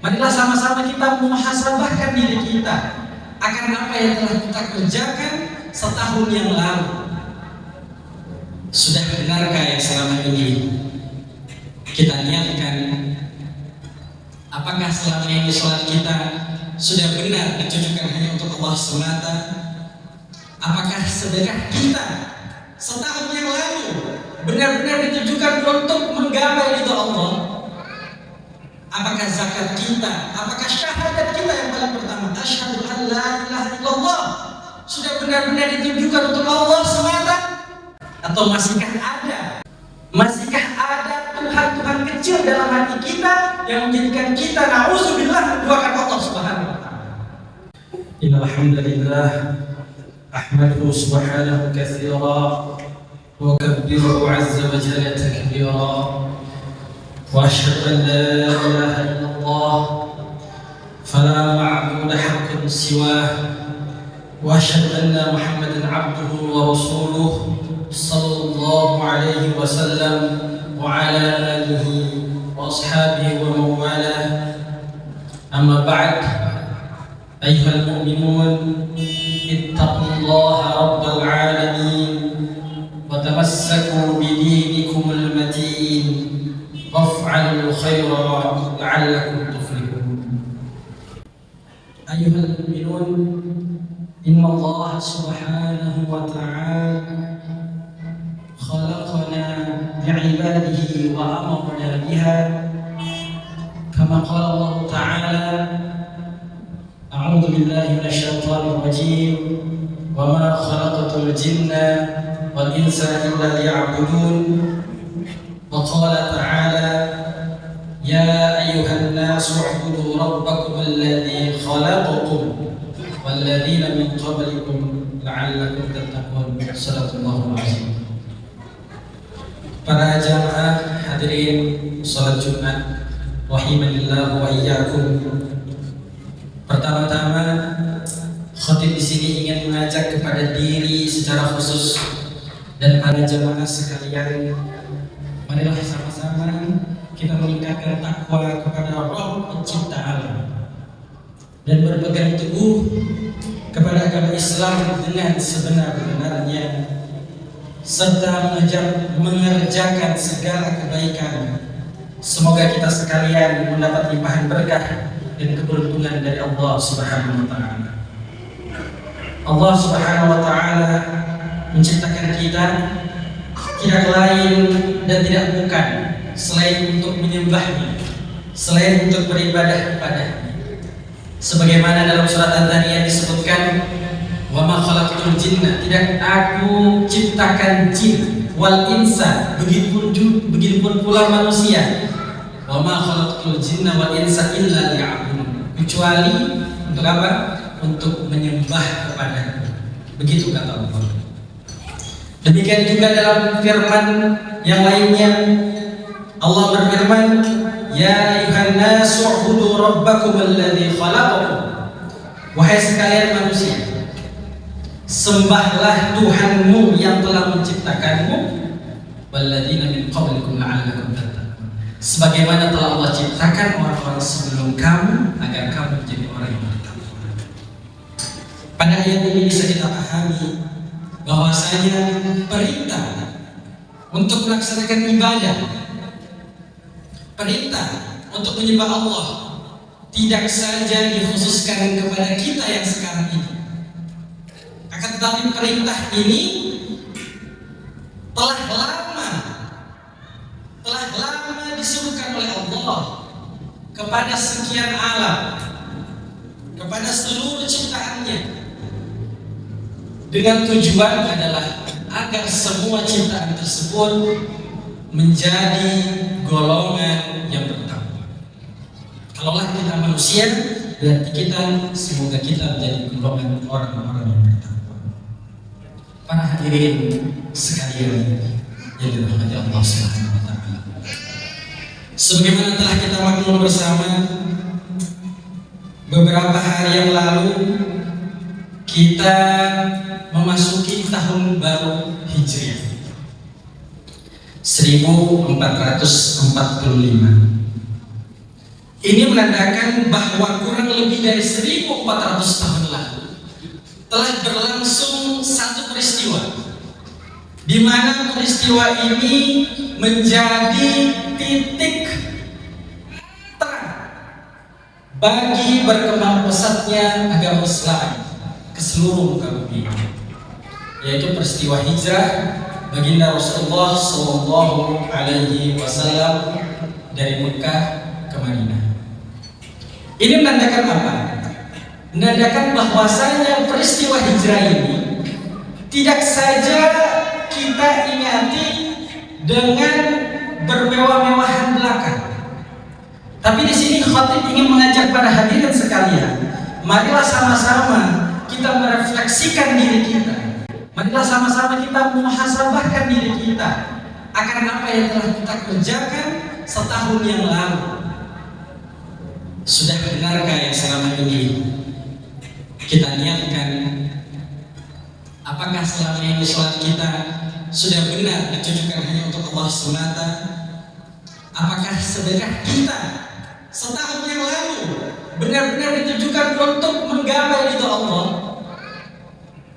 Marilah sama-sama kita muhasabahkan diri kita akan apa yang telah kita kerjakan setahun yang lalu. Sudah benarkah yang selama ini kita niatkan? Apakah selama ini sholat kita sudah benar ditujukan hanya untuk Allah semata? Apakah sedekah kita setahun yang lalu benar-benar ditujukan untuk menggapai ridha Allah? Apakah zakat kita, apakah syahadat kita yang paling pertama, asyhadu an la ilaha illallah, sudah benar-benar ditujukan untuk Allah semata? Atau masihkah ada Tuhan-Tuhan kecil dalam hati kita yang menjadikan kita na'udzubillah menduakan Allah Subhanahu wa taala? Innal hamdalillah ahmaduhu subhanahu katsira wa kabbiruhu 'azza wa jalla takbira wa asyhadu an la ilaha illallah fala ma'budu haqqan siwah wa asyhadu anna Muhammadan 'abduhu wa rasuluh sallallahu alaihi wasallam wa ala alihi wa ashabihi wa mawalah. Amma ba'd, ayyuhal mu'minun ittaqullaha rabbal alamin wa tamassaku bidinikumul matin waf'alul khaira la'allakum tuflihun. Ayyuhal mu'minun, inna Allah subhanahu wa ta'ala خلقنا لعباده وأمرنا بها كما قال الله تعالى أعوذ بالله من الشيطان الرجيم وما خلقت الجن والإنس إلا ليعبدون وقال تعالى يا أيها الناس اعبدوا ربكم الذي خلقكم والذين من قبلكم لعلكم تتقون. صدق الله العظيم. Para jamaah hadirin salat Jumat rahimanillah wa iyyakum. Pertama-tama khatib di sini ingin mengajak kepada diri secara khusus dan para jamaah sekalian, marilah sama-sama kita meningkatkan takwa kepada Rabb Pencipta alam dan berpegang teguh kepada agama Islam dengan sebenar-benarnya, serta mengerjakan segala kebaikan. Semoga kita sekalian mendapat limpahan berkah dan keberuntungan dari Allah Subhanahu wa taala. Allah Subhanahu wa taala menciptakan kita tidak lain dan tidak bukan selain untuk menyembahnya, selain untuk beribadah kepada-Nya. Sebagaimana dalam surat At-Tahriyah disebutkan, wa ma khalaqtul jinna, tidak aku ciptakan jin, wal insa, begitupun pula manusia, wa ma khalaqtul jinna wal insa illa liya'budun, kecuali untuk apa? Untuk menyembah kepada-Nya. Begitu kata Allah. Demikian juga dalam firman yang lainnya, Allah berfirman, ya ayyuhan nasu u'budu rabbakum alladzi khalaqakum, wahai sekalian manusia, sembahlah Tuhanmu yang telah menciptakanmu, walladzina min qablikum la'allakum tattaqun, sebagaimana telah Allah ciptakan orang-orang sebelum kamu agar kamu menjadi orang yang bertakwa. Pada ayat ini bisa kita pahami bahwasanya perintah untuk melaksanakan ibadah, perintah untuk menyembah Allah tidak saja dikhususkan kepada kita yang sekarang ini. Akan tetapi perintah ini telah lama disuruhkan oleh Allah kepada sekian alam, kepada seluruh ciptaannya, dengan tujuan adalah agar semua ciptaan tersebut menjadi golongan yang bertakwa. Kalaulah kita manusia, berarti semoga kita menjadi golongan orang-orang yang bertakwa. Para hadirin sekalian yang dirahmati Allah Subhanahu wa taala. Sebagaimana telah kita maklum bersama, beberapa hari yang lalu kita memasuki tahun baru Hijriah 1445. Ini menandakan bahwa kurang lebih dari 1400 tahun lalu telah berlangsung satu peristiwa, di mana peristiwa ini menjadi titik terang bagi berkembang pesatnya agama Islam ke seluruh muka bumi, yaitu peristiwa hijrah baginda Rasulullah Shallallahu Alaihi Wasallam dari Mekah ke Madinah. Ini menandakan apa? Menandakan bahwasanya peristiwa hijrah ini tidak saja kita ingati dengan bermewah-mewahan belaka, tapi di sini khatib ingin mengajak para hadirin sekalian, marilah sama-sama kita merefleksikan diri kita, marilah sama-sama kita muhasabahkan diri kita akan apa yang telah kita kerjakan setahun yang lalu. Sudah benarkah yang selama ini kita niatkan? Apakah selama ini sholat kita sudah benar ditujukan hanya untuk Allah SWT? Apakah sedekah kita setahun yang lalu benar-benar ditujukan untuk menggapai ridha Allah?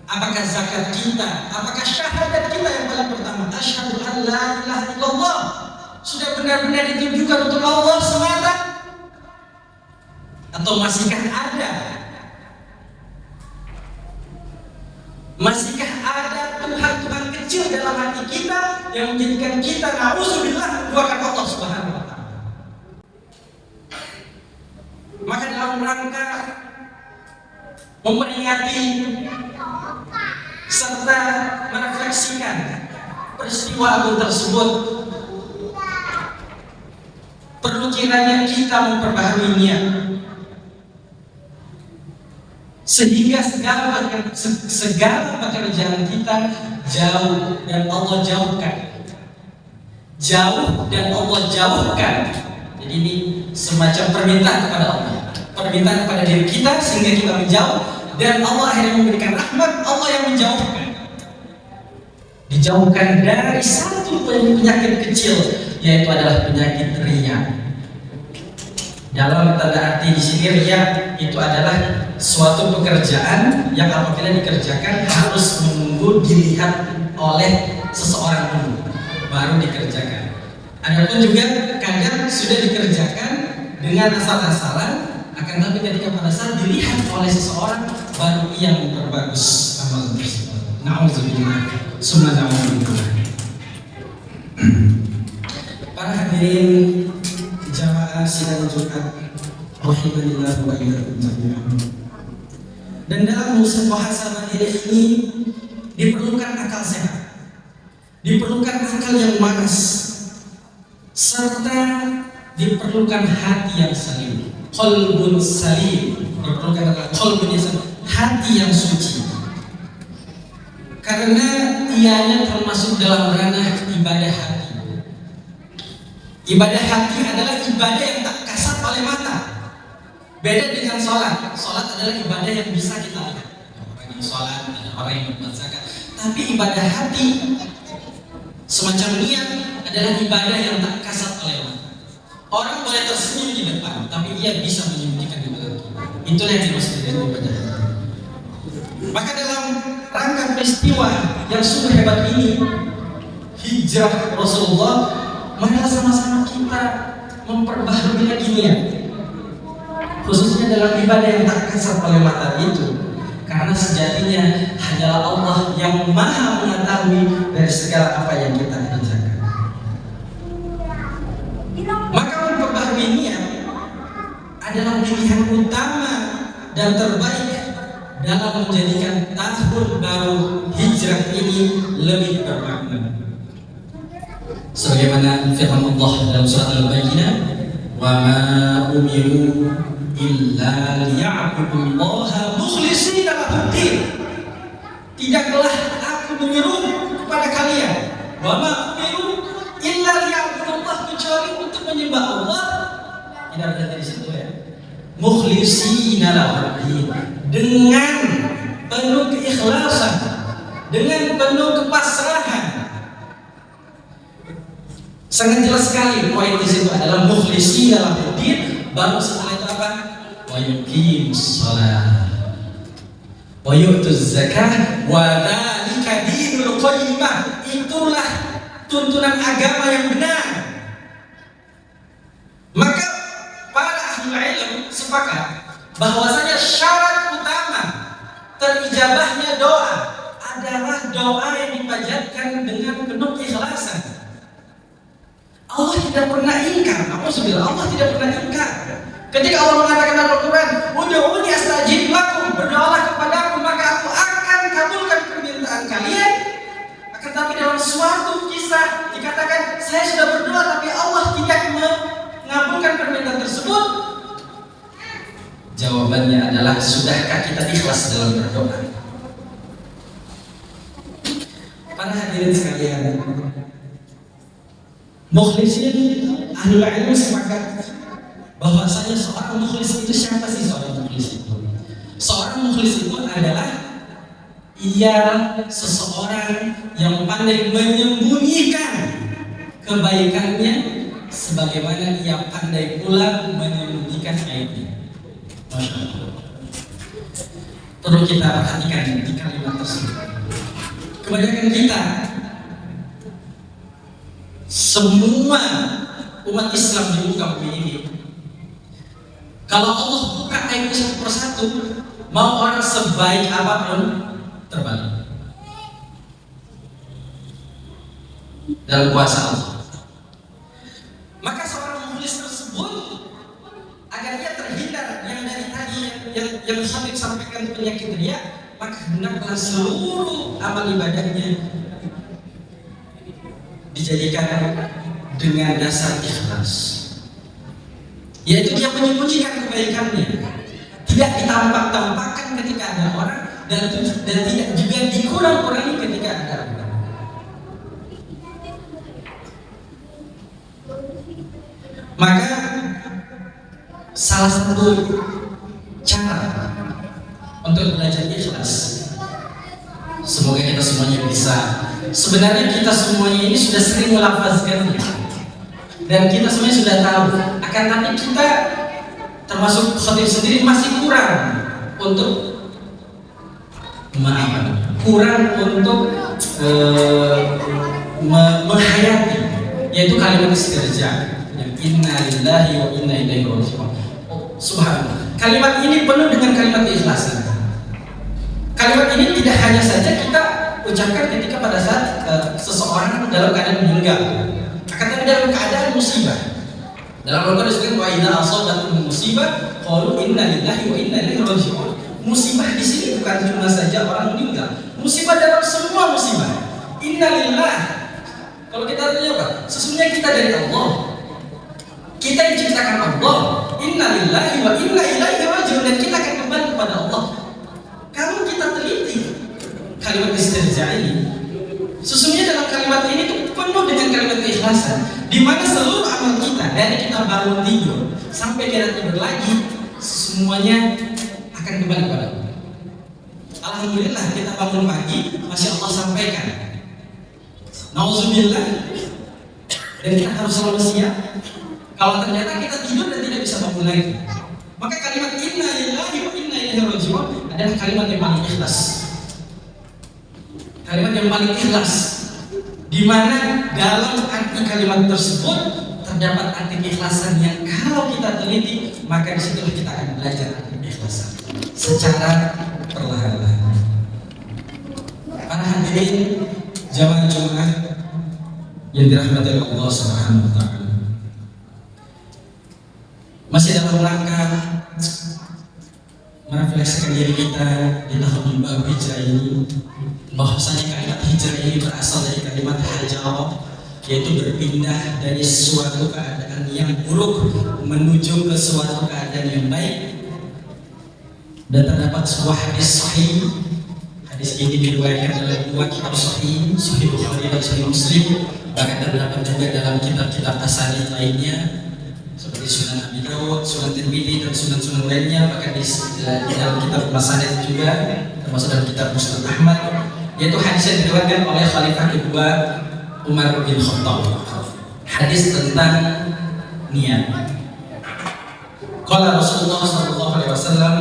Apakah zakat kita, apakah syahadat kita yang paling pertama, asyhadu an la ilaha illallah, sudah benar-benar ditujukan untuk Allah semata? Atau masihkah ada Tuhan-Tuhan kecil dalam hati kita yang menjadikan kita na'udzubillah menduakan Allah Subhanahu wa Ta'ala? Maka dalam rangka memperingati serta merefleksikan peristiwa agung tersebut, perlu kiranya kita memperbaharui niat, sehingga segala pekerjaan kita jauh dan Allah jauhkan. Jadi ini semacam permintaan kepada Allah, permintaan kepada diri kita sehingga kita menjauh, dan Allah akhirnya memberikan rahmat. Allah yang dijauhkan dari satu penyakit kecil, yaitu adalah penyakit riya. Dalam tanda arti di sini riya itu adalah suatu pekerjaan yang apabila dikerjakan harus menunggu dilihat oleh seseorang dulu baru dikerjakan. Adapun juga kadang sudah dikerjakan dengan asal-asalan, akan tapi ketika pada saat dilihat oleh seseorang baru ia memperbagus amal tersebut. Nauzubillah, summa nauzubillah. Para hadirin jamaah sidang Jumat rahimanillah wa iyyakum jami'an. Dan dalam muhasabah diri ini diperlukan akal sehat, diperlukan akal yang manas, serta diperlukan hati yang salim, qalbun salim, diperlukan qalbun yang salim, hati yang suci. Karena ianya termasuk dalam ranah ibadah hati. Ibadah hati adalah ibadah yang tak kasat oleh mata. Beda dengan sholat. Sholat adalah ibadah yang bisa kita lihat. Orang yang sholat, ada orang yang berbuat zakat. Tapi ibadah hati, semacam niat, adalah ibadah yang tak kasat oleh mata. Orang boleh tersenyum di depan, tapi ia bisa menyembunyikan di belakang. Itulah yang dimaksud dengan ibadah hati. Maka dalam rangka peristiwa yang sungguh hebat ini, hijrah Rasulullah, marilah sama-sama kita memperbaharui lagi niat, khususnya dalam ibadah yang tak kasat oleh mata itu, karena sejatinya hanyalah Allah yang maha mengetahui dari segala apa yang kita kerjakan. Maka memperbaharui niat adalah pilihan utama dan terbaik dalam menjadikan tahun baru hijrah ini lebih bermakna. Sebagaimana firman Allah dalam surat Al-Baqarah, "Wa ma umiru illa liya'budullaha mukhlishina lahu-d-din." Tidaklah aku menyuruh kepada kalian, wa ma umiru illa liya'budullaha, kecuali untuk menyembah Allah. Tidak ada dari situ ya. Mukhlishina lahu-d-din, dengan penuh keikhlasan, dengan penuh kepasrahan. Sangat jelas sekali poin di situ adalah mukhlishina lahu-d-din, baru setelah itu apa? Wa yuqimus shalah wa yu'tuz zakah wa dzalika dinul qayyimah. Itulah tuntunan agama yang benar. Maka para ahli ilmu sepakat bahwasanya syarat utama terijabahnya doa adalah doa yang dipanjatkan dengan penuh ikhlasan. Allah tidak pernah ingkar. Allah tidak pernah ingkar. Ketika Allah mengatakan dalam Al-Quran, "Ud'uuni astajib lakum," berdoalah kepadaku maka aku akan kabulkan permintaan kalian. Akan tapi dalam suatu kisah dikatakan, saya sudah berdoa tapi Allah tidak mengabulkan permintaan tersebut. Jawabannya adalah, sudahkah kita ikhlas dalam berdoa? Para hadirin sekalian, mukhlisin, ahli ilmu sepakat bahwasanya seorang mukhlis itu siapa sih seorang mukhlis itu? Seorang mukhlis itu adalah ia seseorang yang pandai menyembunyikan kebaikannya sebagaimana ia pandai pula menyembunyikan aibnya. Masya Allah. Perlu kita perhatikan di kalimat tersebut. Kebanyakan kita, semua umat Islam di muka bumi ini, kalau Allah buka aibnya satu persatu, mau orang sebaik apapun terbalik. Dalam kuasa Allah. Maka seorang mukhlis tersebut, agar dia terhindar yang dari tadi yang Habib sampaikan penyakit dia, maka hendaklah seluruh amal ibadahnya dijadikan dengan dasar ikhlas, yaitu dia menyembunyikan kebaikannya, tidak ditampak-tampakkan ketika ada orang, dan tidak juga dikurang-kurangi ketika ada orang. Maka salah satu cara untuk belajar ikhlas, semoga kita semuanya bisa. Sebenarnya kita semuanya ini sudah sering melafazkannya dan kita semuanya sudah tahu. Akan tapi kita termasuk khatib sendiri masih kurang untuk kurang untuk menghayati, yaitu kalimat istirja, yang inna lillahi wa inna ilaihi raji'un. Subhanallah. Kalimat ini penuh dengan kalimat ikhlasan. Kalimat ini tidak hanya saja kita ucapkan ketika pada saat seseorang dalam keadaan meninggal, akan tapi dalam keadaan musibah. Dalam Al-Quran disebutkan wa idza asabatum musibah qalu inna lillahi wa inna ilaihi raji'un. Musibah di sini bukan cuma saja orang meninggal, musibah dalam semua musibah. Inna lillah. Kalau kita artinya apa? Sesungguhnya kita dari Allah. Kita diciptakan Allah. Inna lillahi wa inna ilaihi raji'un, dan kita akan kembali kepada Allah. Kalau kita teliti kalimat istirja ini, sesungguhnya dalam kalimat ini itu penuh dengan kalimat keikhlasan, di mana seluruh amal kita dari kita bangun tidur sampai kita tidur lagi, semuanya akan kembali kepada Allah. Alhamdulillah kita bangun pagi, masya Allah sampaikan. Nauzubillah, dan kita harus selalu siap. Kalau ternyata kita tidur dan tidak bisa bangun lagi, maka kalimat inna lillahi wa inna ilaihi raji'un adalah kalimat yang paling ikhlas. Kalimat yang paling ikhlas, di mana dalam arti kalimat tersebut terdapat arti keikhlasan yang kalau kita teliti, maka disitulah kita akan belajar arti keikhlasan secara perlahan-lahan. Para hadirin jamaah Jumat yang dirahmati Allah Subhanahu wa taala, masih dalam rangka merefleksikan diri kita di tahun baru hijrah ini, bahwasanya kalimat hijrah ini berasal dari kalimat hajar, yaitu berpindah dari suatu keadaan yang buruk menuju ke suatu keadaan yang baik. Dan terdapat sebuah hadis sahih. Hadis ini diriwayatkan dalam dua kitab sahih, Sahih Bukhari dan Sahih Muslim. Bahkan terdapat juga dalam kitab-kitab tasanid lainnya seperti Sunan Abi Dawud, Sunan Tirmidzi dan sunan-sunan lainnya. Bahkan di dalam kitab Masanid juga, termasuk dalam kitab Musnad Ahmad, yaitu hadis yang diriwayatkan oleh Khalifah kedua Umar bin Khattab. Hadis tentang niat. Qala Rasulullah sallallahu alaihi wasallam,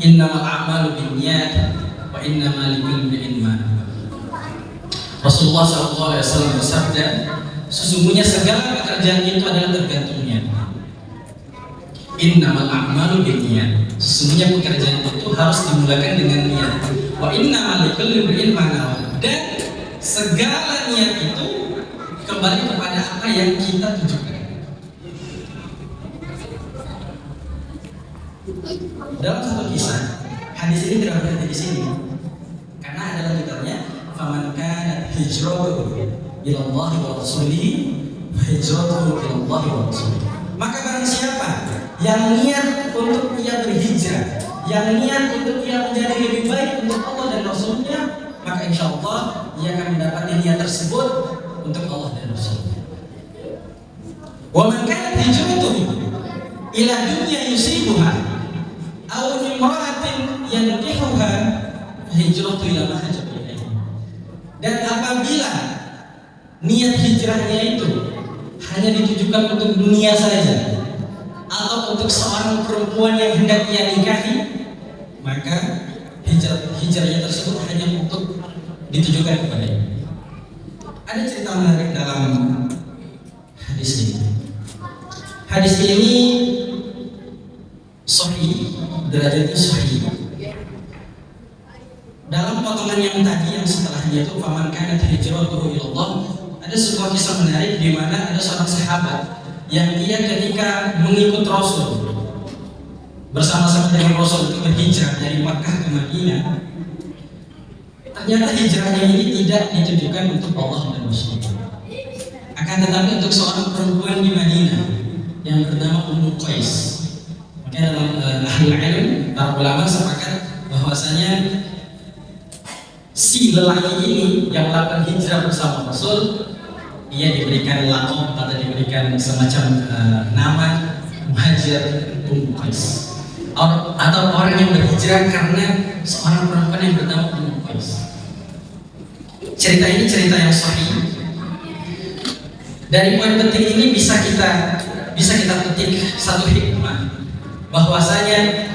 innamal a'malu binniyat wa innamal likulli imrin ma nawa. Rasulullah sallallahu alaihi wasallam bersabda, sesungguhnya segala pekerjaan itu adalah tergantung niat. Innamal a'malu binniyat. Sesungguhnya pekerjaan itu harus dimulakan dengan niat. Wa innamal likulli imrin ma nawa. Dan segala niat itu kembali kepada apa yang kita tujukan. Dalam satu kisah, hadis ini tidak berhenti di sini, karena ada lanjutannya. Faman kanat hijratuhu ila Allah wa rasulihi, fa hijratuhu ila Allah wa rasulihi. Maka barang siapa yang niat untuk ia berhijrah, yang niat untuk ia menjadi lebih baik untuk Allah dan Rasulnya, maka insya Allah ia akan mendapati niat tersebut untuk Allah dan Rasulnya. Wa man kanat hijratuhu ila dunya yusibuha aw imra'atin yankihuha hijratu ila ma hajab ilaihi. Dan apabila niat hijrahnya itu hanya ditujukan untuk dunia saja atau untuk seorang perempuan yang hendak ia nikahi, maka hijrahnya tersebut hanya untuk ditujukan kepadanya. Ada cerita menarik dalam hadis ini. Hadis ini sahih, derajatnya sahih. Dalam potongan yang tadi yang setelahnya itu faman kanat hijratuhu ila Allah, ada sebuah kisah menarik di mana ada seorang sahabat yang dia ketika mengikut Rasul bersama-sama dengan Rasul itu berhijrah dari Makkah ke Madinah, ternyata hijrahnya ini tidak ditujukan untuk Allah dan Rasulnya, akan tetapi untuk seorang perempuan di Madinah yang bernama Ummu Qais. Maka dalam ahli ilm, para ulama sepakat bahwasanya si lelaki ini yang melakukan hijrah bersama Rasul, dia diberikan laqab atau diberikan semacam nama Muhajir Ummu Qais, atau orang yang berhijrah karena seorang perempuan yang bernama Ummu Qais. Cerita ini cerita yang sahih. Dari poin penting ini bisa kita petik satu hikmah, bahwasanya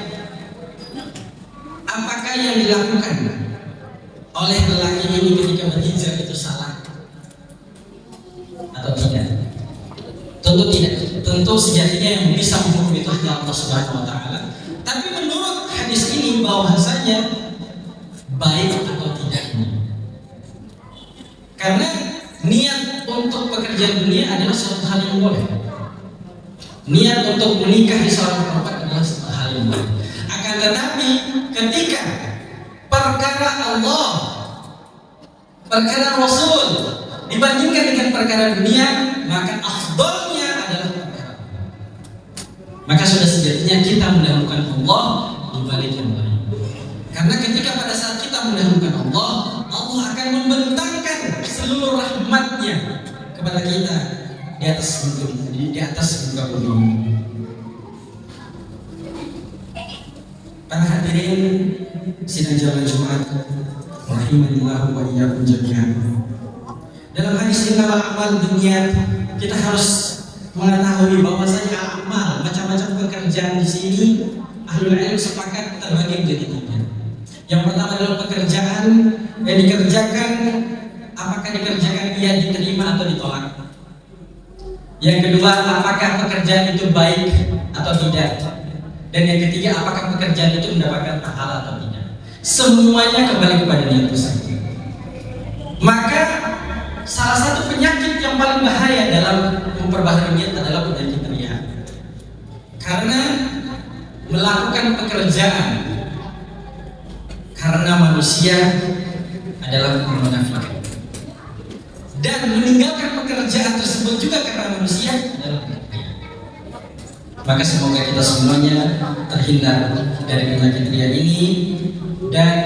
apakah yang dilakukan oleh lelaki ini ketika berhijrah itu salah atau tidak? Tentu tidak. Tentu sejatinya yang bisa menghukum itu hanya Allah Subhanahu wa taala. Tapi menurut hadis ini bahwasanya baik atau tidaknya. Karena niat untuk pekerjaan dunia adalah suatu hal yang boleh. Niat untuk menikah di seorang perempuan adalah suatu hal yang boleh. Akan tetapi ketika perkara Allah, perkara Rasul dibandingkan dengan perkara dunia, maka afdalnya adalah perkara. Maka sudah sejatinya kita mendahulukan Allah dibanding yang lain. Karena ketika pada saat kita mendahulukan Allah, Allah akan membentangkan seluruh rahmatnya kepada kita di atas muka bumi. Para hadirin sidang jalan Jumat rahimanillah wa iyyakum jami'an. Dalam hadis innamal a'malu binniyat, kita harus mengetahui bahwasanya amal, macam-macam pekerjaan di sini ahlul ilm sepakat terbagi menjadi tiga. Yang pertama adalah pekerjaan yang dikerjakan, apakah dikerjakan dia diterima atau ditolak. Yang kedua, apakah pekerjaan itu baik atau tidak. Dan yang ketiga, apakah pekerjaan itu mendapatkan pahala atau tidak. Semuanya kembali kepada niat saja. Maka salah satu penyakit yang paling bahaya dalam memperbaharui niat adalah penyakit riya. Karena melakukan pekerjaan karena manusia adalah kemunafikan, dan meninggalkan pekerjaan tersebut juga karena manusia adalah riya. Maka semoga kita semuanya terhindar dari penyakit riya ini, dan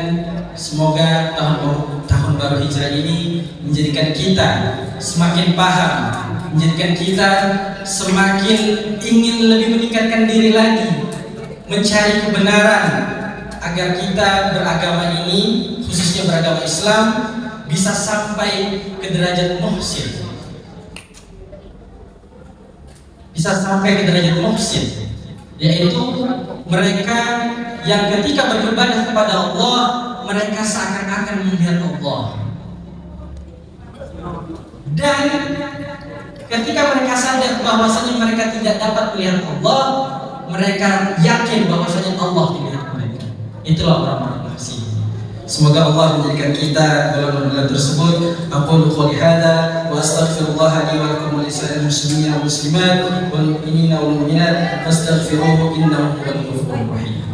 semoga tahun baru hijrah ini menjadikan kita semakin paham, menjadikan kita semakin ingin lebih meningkatkan diri lagi, mencari kebenaran, agar kita beragama ini, khususnya beragama Islam, bisa sampai ke derajat muhsin. Bisa sampai ke derajat muhsin, yaitu mereka yang ketika beribadah kepada Allah mereka seakan-akan melihat Allah, dan ketika mereka sadar bahwasanya mereka tidak dapat melihat Allah, mereka yakin bahwasanya Allah melihat mereka. Itulah orang-orang fasik. Semoga Allah menjadikan kita golongan tersebut. Aqulu qouli hadza wa astaghfirullah li wa lakum wa lisa'il muslimina wal muslimat wal mu'minina wal mu'minat fastaghfiruhu innahu huwal ghafurur rahim.